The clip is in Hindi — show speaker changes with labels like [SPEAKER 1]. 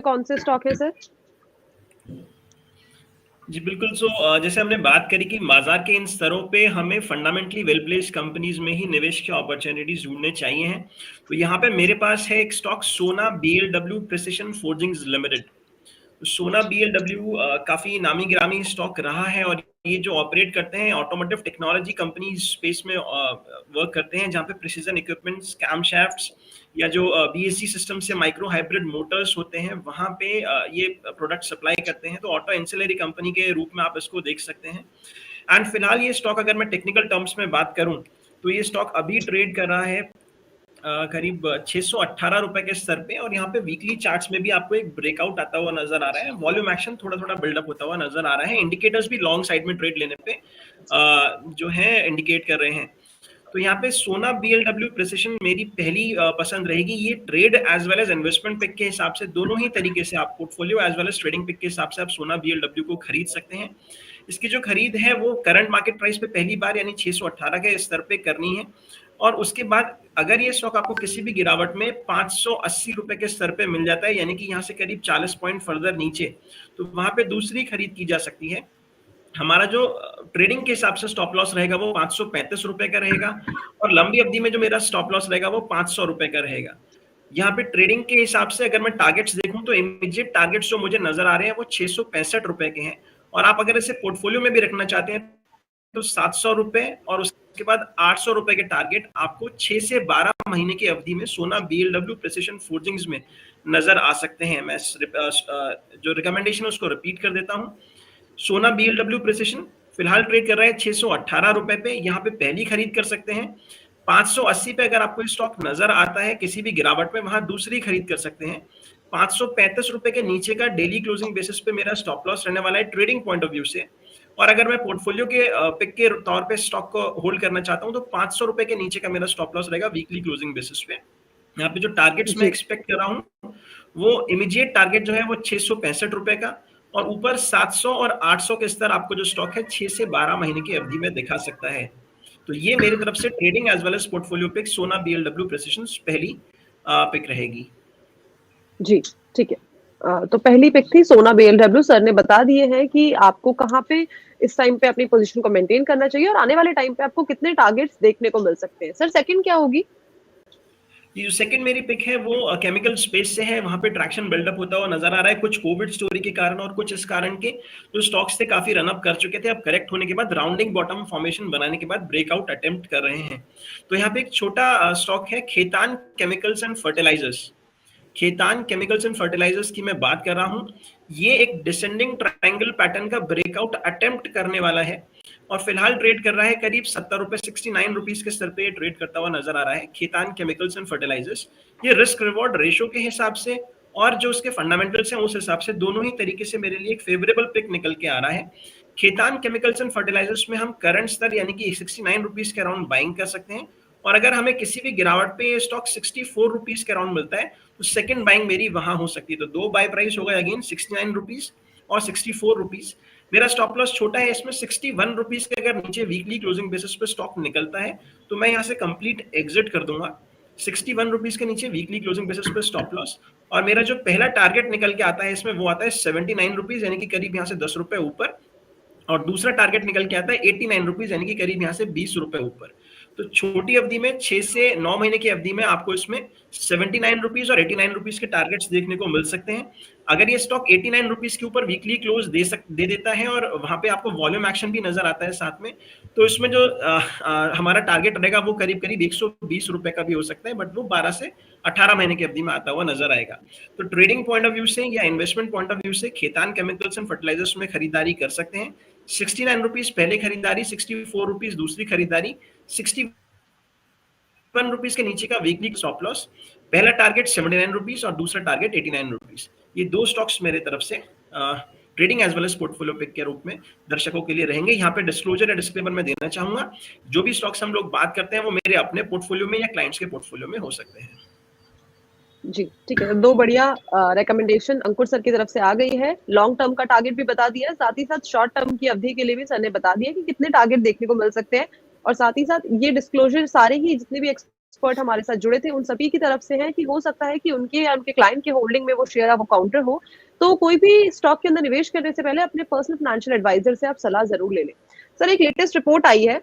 [SPEAKER 1] कौन से स्टॉक है सर?
[SPEAKER 2] जी बिल्कुल। जैसे हमने बात करी कि बाजार के इन स्तरों पे हमें फंडामेंटली वेल प्लेस्ड कंपनीज में ही निवेश की अपॉर्चुनिटीज ढूंढने चाहिए हैं। तो यहाँ पे मेरे पास है एक स्टॉक सोना बीएलडब्ल्यू प्रिसिशन फोर्जिंग्स लिमिटेड। सोना बीएलडब्ल्यू काफी नामी गिरामी स्टॉक रहा है और ये जो ऑपरेट करते हैं ऑटोमोटिव टेक्नोलॉजी कंपनी स्पेस में वर्क करते हैं, जहाँ पे प्रिसीजन इक्विपमेंट्स, कैम शाफ्ट्स या जो बीएससी सिस्टम से माइक्रो हाइब्रिड मोटर्स होते हैं वहां पे ये प्रोडक्ट सप्लाई करते हैं। तो ऑटो एंसिलरी कंपनी के रूप में आप इसको देख सकते हैं। एंड फिलहाल ये स्टॉक अगर मैं टेक्निकल टर्म्स में बात करूं तो ये स्टॉक अभी ट्रेड कर रहा है करीब 618 रुपए के स्तर पे, और यहाँ पे वीकली चार्ट्स में भी आपको एक ब्रेकआउट आता हुआ नजर आ रहा है। वॉल्यूम एक्शन थोड़ा थोड़ा बिल्डअप होता हुआ नजर आ रहा है। इंडिकेटर्स भी लॉन्ग साइड में ट्रेड लेने पे जो है इंडिकेट कर रहे हैं। तो यहाँ पे सोना बीएलडब्ल्यू प्रिसिशन मेरी पहली पसंद रहेगी। ये trade as well as investment pick के हिसाब से दोनों ही तरीके से आप portfolio as well as trading pick के हिसाब से आप सोना बीएलडब्ल्यू को खरीद सकते हैं। इसकी जो खरीद है वो करंट मार्केट प्राइस पे पहली बार यानी 618 के स्तर पे करनी है, और उसके बाद अगर ये स्टॉक आपको किसी भी गिरावट में 580 रुपए के स्तर पे मिल जाता है, यानी कि यहाँ से करीब 40 पॉइंट फर्दर नीचे, तो वहां पे दूसरी खरीद की जा सकती है। हमारा जो ट्रेडिंग के हिसाब से स्टॉप लॉस रहेगा वो 535 रुपए का रहेगा, और लंबी अवधि में जो मेरा स्टॉप लॉस रहेगा वो 500 रुपए का रहेगा। यहाँ पे ट्रेडिंग के हिसाब से अगर मैं टारगेट्स देखूं तो इमीडिएट टारगेट्स जो मुझे नजर आ रहे हैं वो 665 रुपए के हैं, और आप अगर इसे पोर्टफोलियो में भी रखना चाहते हैं तो 700 रुपए और उसके बाद 800 रुपए के टारगेट आपको 6 से 12 महीने की अवधि में सोना बीएलडब्ल्यू प्रिसिशन फोर्जिंग्स में नजर आ सकते हैं। मैं जो रिकमेंडेशन है उसको रिपीट कर देता हूं। सोना बीएलडब्ल्यू प्रिसिशन फिलहाल ट्रेड कर रहा है 618 रुपए पे, यहाँ पे पहली खरीद कर सकते हैं। 580 पे अगर आपको स्टॉक नजर आता है किसी भी गिरावट में, वहां दूसरी खरीद कर सकते हैं। 535 रुपए के नीचे का डेली क्लोजिंग बेसिस पे मेरा स्टॉप लॉस रहने वाला है ट्रेडिंग पॉइंट ऑफ व्यू से। और अगर मैं पोर्टफोलियो के पिक के तौर पे स्टॉक को होल्ड करना चाहता हूं तो 500 रुपए के नीचे का मेरा स्टॉप लॉस रहेगा वीकली क्लोजिंग बेसिस पे। यहाँ पे जो टारगेट्स मैं एक्सपेक्ट कर रहा हूँ वो इमीडिएट टारगेट जो है वो 665 रुपए का, और ऊपर 700 और 800 के स्तर आपको जो स्टॉक है 6 से 12 महीने की अवधि में दिखा सकता है। तो ये मेरी तरफ से trading as well as portfolio pick Sona BLW precision पहली पिक रहेगी।
[SPEAKER 1] जी ठीक है। तो पहली पिक थी सोना बीएलडब्ल्यू। सर ने बता दिए हैं कि आपको कहाँ पे इस टाइम पे अपनी पोजीशन को मेंटेन करना चाहिए और आने वाले टाइम पे आपको कितने टारगेट्स देखने को मिल सकते हैं। सर सेकंड क्या होगी?
[SPEAKER 2] ये जो सेकंड मेरी पिक है वो केमिकल स्पेस से है। वहां पे ट्रैक्शन बिल्डअप होता हुआ नजर आ रहा है, कुछ कोविड स्टोरी के कारण और कुछ इस कारण के जो स्टॉक्स थे काफी रनअप कर चुके थे, अब करेक्ट होने के बाद राउंडिंग बॉटम फॉर्मेशन बनाने के बाद ब्रेकआउट अटेम्प्ट कर रहे हैं। तो यहाँ पे एक छोटा स्टॉक है Khaitan chemicals and fertilisers. Khaitan chemicals and fertilisers की मैं बात कर रहा हूं। ये एक डिसेंडिंग ट्रायंगल पैटर्न का ब्रेकआउट अटेम्प्ट करने वाला है, और फिलहाल ट्रेड कर रहा है करीब 70 रुपए 69 रुपीज के स्तर पे ट्रेड करता हुआ नजर आ रहा है खेतान केमिकल्स एंड फर्टिलाइजर्स। ये रिस्क रिवॉर्ड रेशो के हिसाब से और जो उसके फंडामेंटल्स हैं उस हिसाब से दोनों ही तरीके से मेरे लिए एक फेवरेबल पिक निकल के आ रहा है। खेतान केमिकल्स एंड फर्टिलाइजर्स में हम करंट स्तर यानी कि 69 रुपीज के अराउंड बाइंग कर सकते हैं, और अगर हमें किसी भी गिरावट पे स्टॉक 64 रुपीज के अराउंड मिलता है तो सेकंड बाइंग मेरी वहां हो सकती है। तो दो बाय प्राइस होगा अगेन 69 रुपीज और 64 रुपीज। मेरा स्टॉप लॉस छोटा है इसमें 61 रुपीज के अगर नीचे वीकली क्लोजिंग बेसिस पे स्टॉक निकलता है तो मैं यहाँ से कंप्लीट एग्जिट कर दूंगा। 61 रुपीज के नीचे वीकली क्लोजिंग बेसिस पे स्टॉप लॉस, और मेरा जो पहला टारगेट निकल के आता है इसमें वो आता है 79 रुपीज यानी कि करीब यहाँ से 10 रुपए ऊपर, और दूसरा टारगेट निकल के आता है 89 रुपीज यानी कि करीब यहाँ से 20 रुपए ऊपर। तो छोटी अवधि में 6 से 9 महीने की अवधि में आपको इसमें 79 रुपीज और 89 रुपीज के टारगेट्स देखने को मिल सकते हैं। अगर ये स्टॉक 89 रुपीज के ऊपर वीकली क्लोज दे देता है और वहां पे आपको वॉल्यूम एक्शन भी नजर आता है साथ में, तो इसमें जो हमारा टारगेट रहेगा वो करीब करीब 120 रुपए का भी हो सकता है, बट वो 12 से 18 महीने की अवधि में आता हुआ नजर आएगा। तो ट्रेडिंग पॉइंट ऑफ व्यू से या इन्वेस्टमेंट पॉइंट ऑफ व्यू से खेतान केमिकल्स एंड फर्टिलाइजर्स में खरीदारी कर सकते हैं। 69 रुपीज पहले खरीदारी, 64 रुपीज दूसरी खरीदारी, 61 रुपीज के नीचे का वीकली स्टॉप लॉस, पहला टारगेट 79 रुपीज और दूसरा टारगेट 89 रुपीज। ये दो स्टॉक्स मेरे तरफ से trading as well as portfolio pick के रूप में दर्शकों के लिए रहेंगे। यहाँ पे डिस्क्लोजर या डिस्क्लेमर में देना चाहूंगा, जो भी स्टॉक्स हम लोग बात करते हैं वो मेरे अपने पोर्टफोलियो में या क्लाइंट्स के पोर्टफोलियो में हो सकते हैं।
[SPEAKER 1] जी ठीक है। दो बढ़िया रेकमेंडेशन अंकुर सर की तरफ से आ गई है। लॉन्ग टर्म का टारगेट भी बता दिया है, साथ ही साथ शॉर्ट टर्म की अवधि के लिए भी सर ने बता दिया कि कितने टारगेट देखने को मिल सकते हैं, और साथ ही साथ ये डिस्क्लोजर सारे ही जितने भी एक्सपर्ट हमारे साथ जुड़े थे, उन सभी की तरफ से है कि हो सकता है कि उनके या उनके क्लाइंट के होल्डिंग में वो शेयर अब काउंटर हो। तो कोई भी स्टॉक के अंदर निवेश करने से पहले अपने पर्सनल फाइनेंशियल एडवाइजर से आप सलाह ज़रूर ले लें। सर, एक लेटेस्ट रिपोर्ट आई है